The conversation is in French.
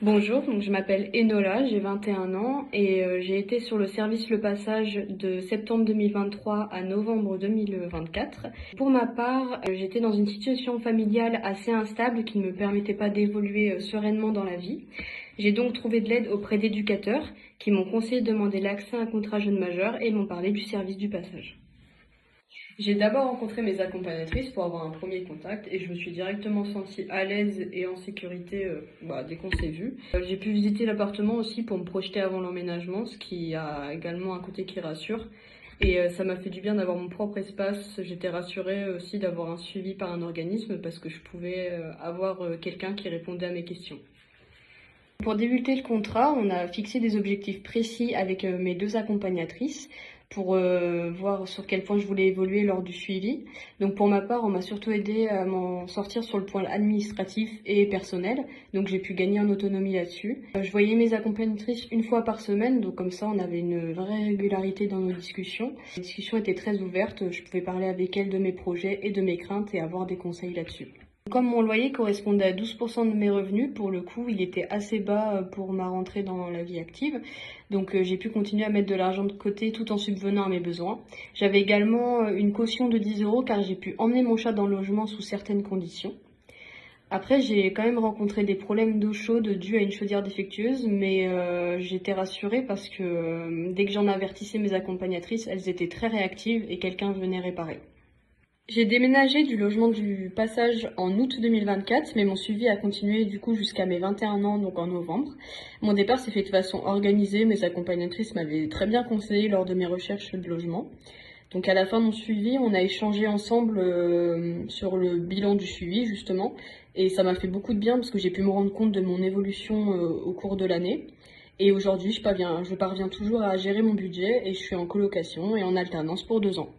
Bonjour, donc je m'appelle Enola, j'ai 21 ans et j'ai été sur le service Le Passage de septembre 2023 à novembre 2024. Pour ma part, j'étais dans une situation familiale assez instable qui ne me permettait pas d'évoluer sereinement dans la vie. J'ai donc trouvé de l'aide auprès d'éducateurs qui m'ont conseillé de demander l'accès à un contrat jeune majeur et m'ont parlé du service du passage. J'ai d'abord rencontré mes accompagnatrices pour avoir un premier contact et je me suis directement sentie à l'aise et en sécurité dès qu'on s'est vu. J'ai pu visiter l'appartement aussi pour me projeter avant l'emménagement, ce qui a également un côté qui rassure. Et ça m'a fait du bien d'avoir mon propre espace. J'étais rassurée aussi d'avoir un suivi par un organisme parce que je pouvais avoir quelqu'un qui répondait à mes questions. Pour débuter le contrat, on a fixé des objectifs précis avec mes deux accompagnatrices pour voir sur quel point je voulais évoluer lors du suivi. Donc pour ma part, on m'a surtout aidé à m'en sortir sur le point administratif et personnel, donc j'ai pu gagner en autonomie là-dessus. Je voyais mes accompagnatrices une fois par semaine, donc comme ça on avait une vraie régularité dans nos discussions. Les discussions étaient très ouvertes, je pouvais parler avec elles de mes projets et de mes craintes et avoir des conseils là-dessus. Comme mon loyer correspondait à 12% de mes revenus, pour le coup, il était assez bas pour ma rentrée dans la vie active. Donc j'ai pu continuer à mettre de l'argent de côté tout en subvenant à mes besoins. J'avais également une caution de 10 € car j'ai pu emmener mon chat dans le logement sous certaines conditions. Après, j'ai quand même rencontré des problèmes d'eau chaude dus à une chaudière défectueuse, mais j'étais rassurée parce que dès que j'en avertissais mes accompagnatrices, elles étaient très réactives et quelqu'un venait réparer. J'ai déménagé du logement du Passage en août 2024, mais mon suivi a continué du coup jusqu'à mes 21 ans, donc en novembre. Mon départ s'est fait de façon organisée, mes accompagnatrices m'avaient très bien conseillé lors de mes recherches de logement. Donc à la fin de mon suivi, on a échangé ensemble sur le bilan du suivi justement, et ça m'a fait beaucoup de bien parce que j'ai pu me rendre compte de mon évolution au cours de l'année. Et aujourd'hui, je parviens toujours à gérer mon budget et je suis en colocation et en alternance pour 2 ans.